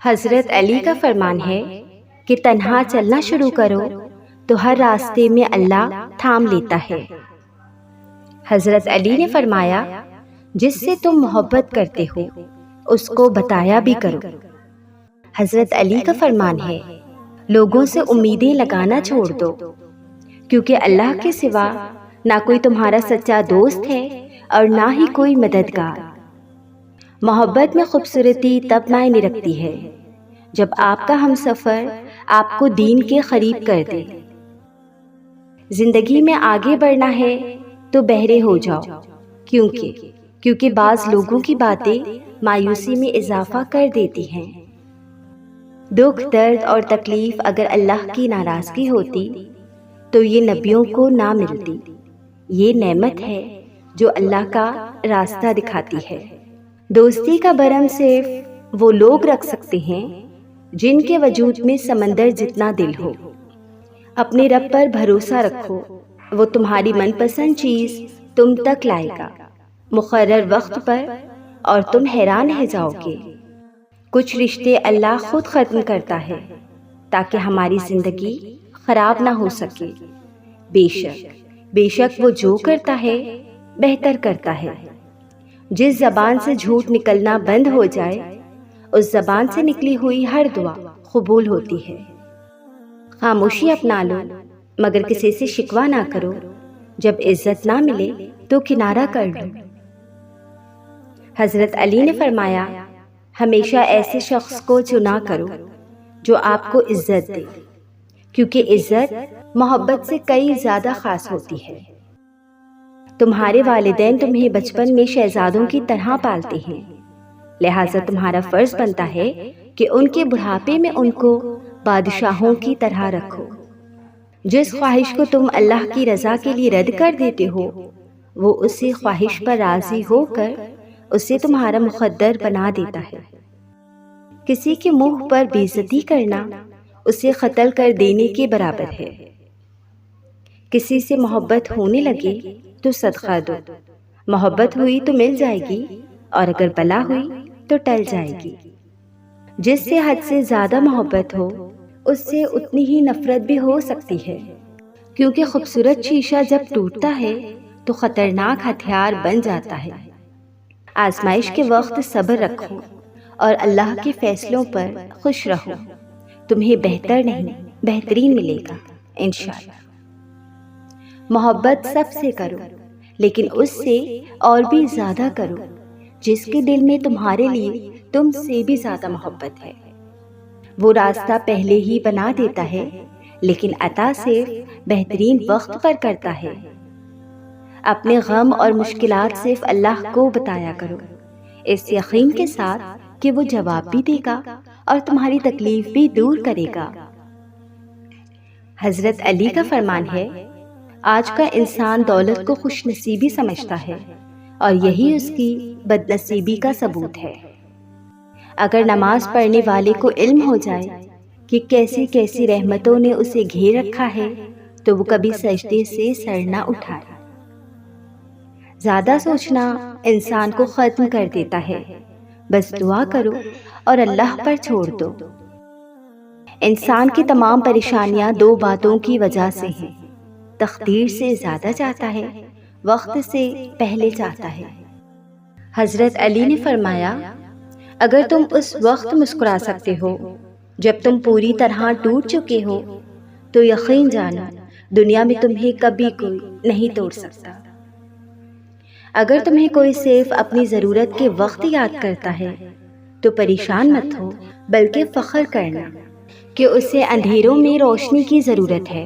حضرت علی کا فرمان ہے کہ تنہا چلنا شروع کرو تو ہر راستے میں اللہ تھام لیتا ہے۔ حضرت علی نے فرمایا، جس سے تم محبت کرتے ہو اس کو بتایا بھی کرو۔ حضرت علی کا فرمان ہے، لوگوں سے امیدیں لگانا چھوڑ دو، کیونکہ اللہ کے سوا نہ کوئی تمہارا سچا دوست ہے اور نہ ہی کوئی مددگار۔ محبت میں خوبصورتی تب معنی رکھتی ہے جب آپ کا ہمسفر آپ کو دین کے قریب کر دے۔ زندگی میں آگے بڑھنا ہے تو بہرے ہو جاؤ، کیونکہ بعض لوگوں کی باتیں مایوسی میں اضافہ کر دیتی ہیں۔ دکھ، درد اور تکلیف اگر اللہ کی ناراضگی ہوتی تو یہ نبیوں کو نہ ملتی۔ یہ نعمت ہے جو اللہ کا راستہ دکھاتی ہے۔ دوستی کا برم صرف وہ لوگ رکھ سکتے ہیں جن کے وجود میں سمندر جتنا دل ہو۔ اپنے رب پر بھروسہ رکھو، وہ تمہاری من پسند چیز تم تک لائے گا مقرر وقت پر، اور تم حیران رہ جاؤ گے۔ کچھ رشتے اللہ خود ختم کرتا ہے تاکہ ہماری زندگی خراب نہ ہو سکے۔ بے شک وہ جو کرتا ہے بہتر کرتا ہے۔ جس زبان سے جھوٹ نکلنا بند ہو جائے اس زبان سے نکلی ہوئی ہر دعا قبول ہوتی ہے۔ خاموشی اپنا لو مگر کسی سے شکوہ نہ کرو، جب عزت نہ ملے تو کنارہ کر لو۔ حضرت علی نے فرمایا، ہمیشہ ایسے شخص کو چنا کرو جو آپ کو عزت دے، کیونکہ عزت محبت سے کئی زیادہ خاص ہوتی ہے۔ تمہارے والدین تمہیں بچپن میں شہزادوں کی طرح پالتے ہیں، لہٰذا تمہارا فرض بنتا ہے کہ ان کے بڑھاپے میں ان کو بادشاہوں کی طرح رکھو۔ جس خواہش کو تم اللہ کی رضا کے لیے رد کر دیتے ہو، وہ اسی خواہش پر راضی ہو کر اسے تمہارا مقدر بنا دیتا ہے۔ کسی کے منہ پر بے عزتی کرنا اسے قتل کر دینے کے برابر ہے۔ کسی سے محبت ہونے لگے تو صدقہ دو، محبت ہوئی تو مل جائے گی اور اگر بلا ہوئی تو ٹل جائے گی۔ جس سے حد سے زیادہ محبت ہو اس سے اتنی ہی نفرت بھی ہو سکتی ہے، کیونکہ خوبصورت شیشہ جب ٹوٹتا ہے تو خطرناک ہتھیار بن جاتا ہے۔ آزمائش کے وقت صبر رکھو اور اللہ کے فیصلوں پر خوش رہو، تمہیں بہتر نہیں بہترین ملے گا انشاءاللہ۔ محبت سب سے کرو لیکن اس سے اور بھی زیادہ کرو جس کے دل میں تمہارے لیے تم سے بھی زیادہ محبت ہے۔ وہ راستہ پہلے ہی بنا دیتا ہے لیکن عطا صرف بہترین وقت پر کرتا ہے۔ اپنے غم اور مشکلات صرف اللہ کو بتایا کرو، اس یقین کے ساتھ کہ وہ جواب بھی دے گا اور تمہاری تکلیف بھی دور کرے گا۔ حضرت علی کا فرمان ہے، آج کا انسان دولت کو خوش نصیبی سمجھتا ہے اور یہی اس کی بد نصیبی کا ثبوت ہے۔ اگر نماز پڑھنے والے کو علم ہو جائے کہ کیسی کیسی رحمتوں نے اسے گھیر رکھا ہے تو وہ کبھی سجدے سے سر نہ اٹھائے۔ زیادہ سوچنا انسان کو ختم کر دیتا ہے، بس دعا کرو اور اللہ پر چھوڑ دو۔ انسان کی تمام پریشانیاں دو باتوں کی وجہ سے ہیں، تقدیر سے زیادہ چاہتا ہے، وقت سے پہلے چاہتا ہے۔ حضرت علی نے فرمایا، اگر تم اس وقت مسکرا سکتے ہو جب تم پوری طرح ٹوٹ چکے ہو تو یقین جانو دنیا میں تمہیں کبھی کوئی نہیں توڑ سکتا۔ اگر تمہیں کوئی صرف اپنی ضرورت کے وقت یاد کرتا ہے تو پریشان مت ہو، بلکہ فخر کرنا کہ اسے اندھیروں میں روشنی کی ضرورت ہے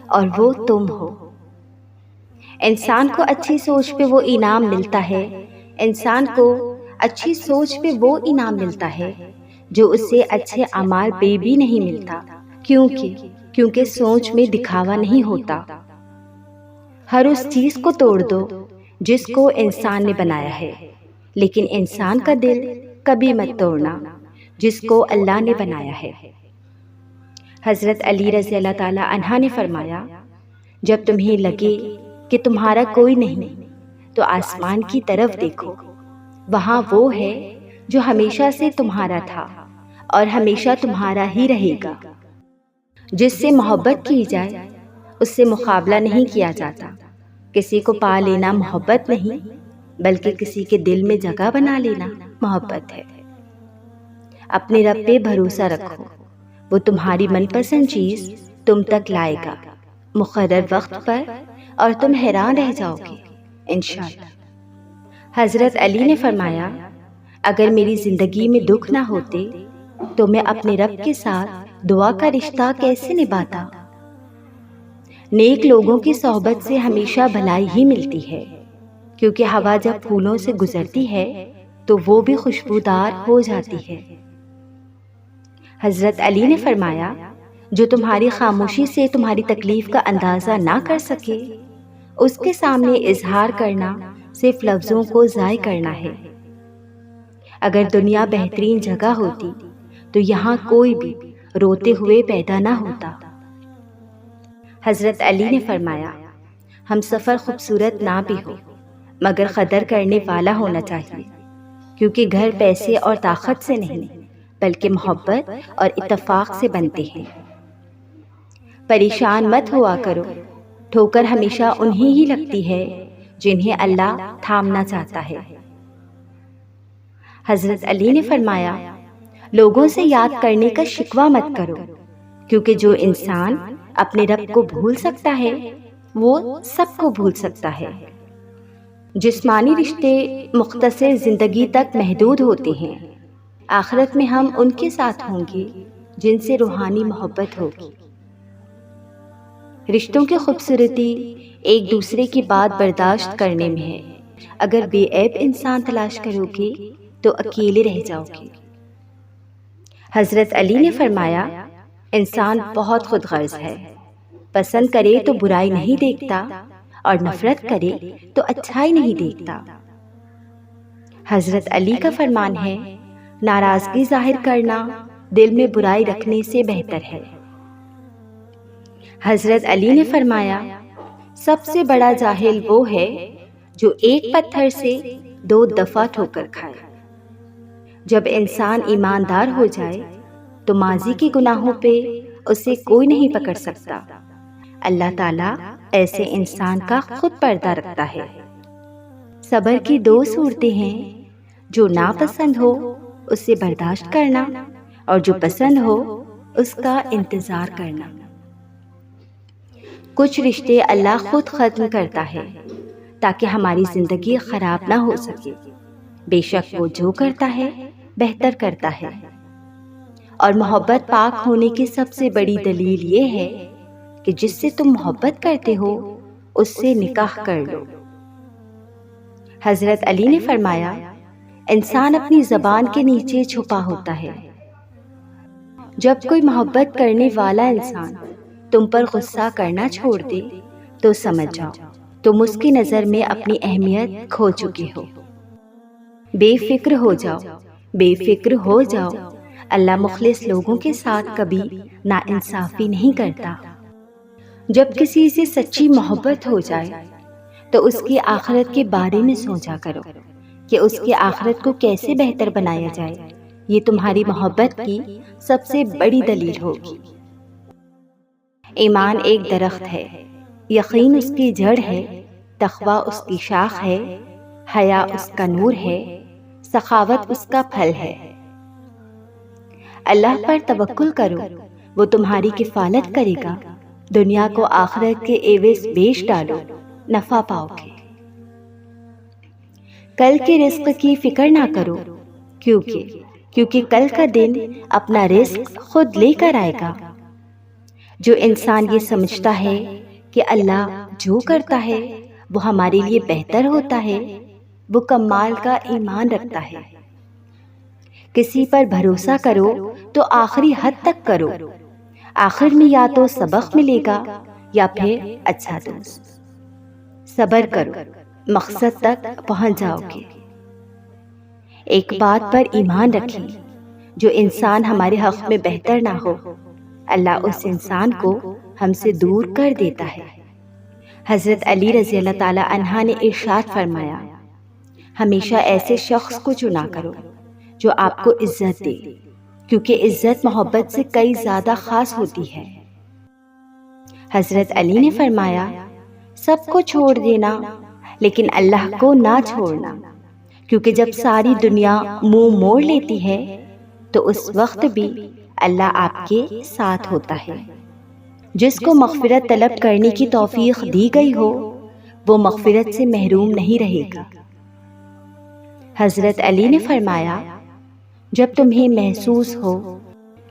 اور وہ تم ہو۔ انسان کو اچھی سوچ پہ وہ انعام ملتا ہے، انسان کو اچھی سوچ پہ وہ انعام ملتا ہے جو اسے اچھے اعمال پہ بھی نہیں ملتا، کیونکہ سوچ میں دکھاوا نہیں ہوتا۔ ہر اس چیز کو توڑ دو جس کو انسان نے بنایا ہے، لیکن انسان کا دل کبھی مت توڑنا جس کو اللہ نے بنایا ہے۔ حضرت علی رضی اللہ تعالی عنہ نے فرمایا، جب تمہیں لگے کہ تمہارا کوئی نہیں تو آسمان کی طرف دیکھو، وہاں وہ ہے جو ہمیشہ سے تمہارا تھا اور ہمیشہ تمہارا ہی رہے گا۔ جس سے محبت کی جائے اس سے مقابلہ نہیں کیا جاتا۔ کسی کو پا لینا محبت نہیں بلکہ کسی کے دل میں جگہ بنا لینا محبت ہے۔ اپنے رب پہ بھروسہ رکھو، وہ تمہاری من پسند چیز تم تک لائے گا مقرر وقت پر، اور تم حیران رہ جاؤ گے انشاءاللہ۔ حضرت علی نے فرمایا، اگر میری زندگی میں دکھ نہ ہوتے تو میں اپنے رب کے ساتھ دعا کا رشتہ کیسے نبھاتا؟ نیک لوگوں کی صحبت سے ہمیشہ بھلائی ہی ملتی ہے، کیونکہ ہوا جب پھولوں سے گزرتی ہے تو وہ بھی خوشبودار ہو جاتی ہے۔ حضرت علی نے فرمایا، جو تمہاری خاموشی سے تمہاری تکلیف کا اندازہ نہ کر سکے اس کے سامنے اظہار کرنا صرف لفظوں کو ضائع کرنا ہے۔ اگر دنیا بہترین جگہ ہوتی تو یہاں کوئی بھی روتے ہوئے پیدا نہ ہوتا۔ حضرت علی نے فرمایا، ہم سفر خوبصورت نہ بھی ہو مگر قدر کرنے والا ہونا چاہیے، کیونکہ گھر پیسے اور طاقت سے نہیں بلکہ محبت اور اتفاق سے بنتے ہیں۔ پریشان مت ہوا کرو، ٹھوکر ہمیشہ انہیں ہی لگتی ہے جنہیں اللہ تھامنا چاہتا ہے۔ حضرت علی نے فرمایا، لوگوں سے یاد کرنے کا شکوہ مت کرو، کیونکہ جو انسان اپنے رب کو بھول سکتا ہے وہ سب کو بھول سکتا ہے۔ جسمانی رشتے مختصر زندگی تک محدود ہوتے ہیں، آخرت میں ہم ان کے ساتھ ہوں گے جن سے روحانی محبت ہوگی۔ رشتوں کی خوبصورتی ایک دوسرے کی بات برداشت کرنے میں ہے۔ اگر بے عیب انسان تلاش کرو گے تو اکیلے رہ جاؤ گے۔ حضرت علی نے فرمایا، انسان بہت خود غرض ہے، پسند کرے تو برائی نہیں دیکھتا اور نفرت کرے تو اچھائی نہیں دیکھتا۔ حضرت علی کا فرمان ہے، ناراضگی ظاہر کرنا دل میں برائی رکھنے سے بہتر ہے۔ حضرت علی نے فرمایا، سب سے بڑا جاہل وہ ہے جو ایک پتھر سے 2 دفعہ ٹھوکر کھائے۔ جب انسان ایماندار ہو جائے تو ماضی کے گناہوں پہ اسے کوئی نہیں پکڑ سکتا۔ اللہ تعالیٰ ایسے انسان کا خود پردہ رکھتا ہے۔ صبر کی 2 صورتیں ہیں، جو ناپسند ہو اسے برداشت کرنا اور جو پسند ہو اس کا انتظار کرنا۔ کچھ رشتے اللہ خود ختم کرتا ہے تاکہ ہماری زندگی خراب نہ ہو سکے۔ بے شک وہ جو کرتا ہے بہتر کرتا ہے، اور محبت پاک ہونے کی سب سے بڑی دلیل یہ ہے کہ جس سے تم محبت کرتے ہو اس سے نکاح کر لو۔ حضرت علی نے فرمایا، انسان اپنی زبان کے نیچے چھپا ہوتا ہے۔ جب کوئی محبت کرنے والا انسان تم پر غصہ کرنا چھوڑ دے تو سمجھ جاؤ تم اس کی نظر میں اپنی اہمیت کھو چکے ہو۔ بے فکر ہو جاؤ، بے فکر ہو جاؤ، اللہ مخلص لوگوں کے ساتھ کبھی ناانصافی نہیں کرتا۔ جب کسی سے سچی محبت ہو جائے تو اس کی آخرت کے بارے میں سوچا کرو کہ اس کی آخرت کو کیسے بہتر بنایا جائے۔ یہ تمہاری محبت کی سب سے بڑی دلیل ہوگی۔ ایمان ایک درخت ہے، یقین اس کی جڑ ہے، تقویٰ اس کی شاخ ہے، حیا اس کا نور ہے، سخاوت اس کا پھل ہے۔ اللہ پر توکل کرو، وہ تمہاری کفالت کرے گا۔ دنیا کو آخرت کے عوض بیچ ڈالو، نفع پاؤ گے۔ کل کے رزق کی فکر نہ کرو، کیونکہ کل کا دن اپنا رزق خود لے کر آئے گا۔ جو انسان یہ سمجھتا ہے کہ اللہ جو کرتا ہے وہ ہمارے لیے بہتر ہوتا ہے، وہ کمال کا ایمان رکھتا ہے۔ کسی پر بھروسہ کرو تو آخری حد تک کرو، آخر میں یا تو سبق ملے گا یا پھر اچھا دوست۔ صبر کرو، مقصد تک پہنچ جاؤ گے۔ ایک بات پر ایمان رکھیں، جو انسان ہمارے حق میں بہتر نہ ہو اللہ اس انسان کو ہم سے دور کر دیتا ہے۔ حضرت علی رضی اللہ تعالی عنہ نے ارشاد فرمایا، ہمیشہ ایسے شخص کو چنا کرو جو آپ کو عزت دے، کیونکہ عزت محبت سے کئی زیادہ خاص ہوتی ہے۔ حضرت علی نے فرمایا، سب کو چھوڑ دینا لیکن اللہ کو نہ چھوڑنا، کیونکہ جب ساری دنیا منہ موڑ لیتی ہے تو اس وقت بھی اللہ آپ کے ساتھ ہوتا ہے۔ جس کو مغفرت طلب کرنے کی توفیق دی گئی ہو وہ مغفرت سے محروم نہیں رہے گا۔ حضرت علی نے فرمایا، جب تمہیں محسوس ہو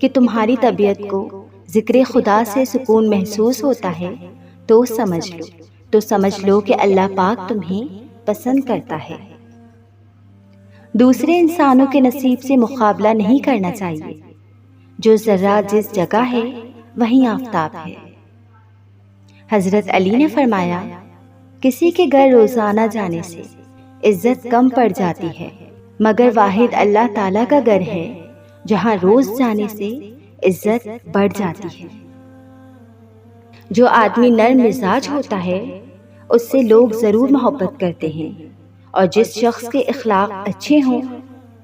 کہ تمہاری طبیعت کو ذکر خدا سے سکون محسوس ہوتا ہے تو سمجھ لو کہ اللہ پاک تمہیں پسند کرتا ہے۔ دوسرے انسانوں کے نصیب سے مقابلہ نہیں کرنا چاہیے۔ جو ذرہ جس جگہ ہے وہیں آفتاب ہے۔ حضرت علی نے فرمایا، کسی کے گھر روزانہ جانے سے عزت کم پڑ جاتی ہے، مگر واحد اللہ تعالیٰ کا گھر ہے جہاں روز جانے سے عزت بڑھ جاتی ہے۔ جو آدمی نرم مزاج ہوتا ہے اس سے لوگ ضرور محبت کرتے ہیں، اور جس شخص کے اخلاق اچھے ہوں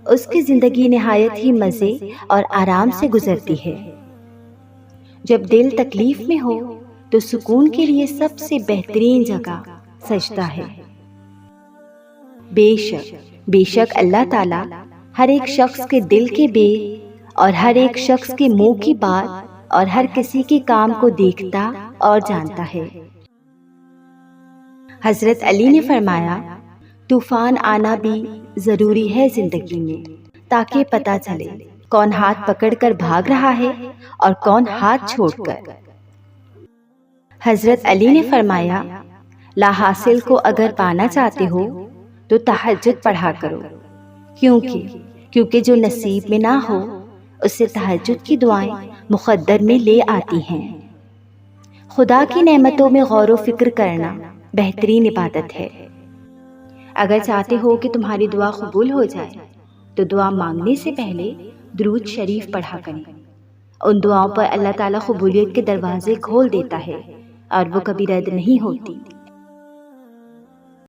اس کی زندگی نہایت ہی مزے اور آرام سے گزرتی ہے۔ جب دل تکلیف میں ہو تو سکون کے لیے سب سے بہترین جگہ سجدہ ہے۔ بے شک اللہ تعالیٰ ہر ایک شخص کے دل کے بے اور ہر ایک شخص کے منہ کی بات اور ہر کسی کے کام کو دیکھتا اور جانتا ہے۔ حضرت علی نے فرمایا، طوفان آنا بھی ضروری ہے زندگی میں، تاکہ پتہ چلے کون ہاتھ پکڑ کر بھاگ رہا ہے اور کون ہاتھ چھوڑ کر۔ حضرت علی نے فرمایا، لا حاصل کو اگر پانا چاہتے ہو تو تہجد پڑھا کرو، کیونکہ جو نصیب میں نہ ہو اسے تہجد کی دعائیں مقدر میں لے آتی ہیں۔ خدا کی نعمتوں میں غور و فکر کرنا بہترین عبادت ہے۔ اگر چاہتے ہو کہ تمہاری دعا قبول ہو جائے تو دعا مانگنے سے پہلے درود شریف پڑھا کریں۔ ان دعاؤں پر اللہ تعالیٰ قبولیت کے دروازے کھول دیتا ہے اور وہ کبھی رد نہیں ہوتی۔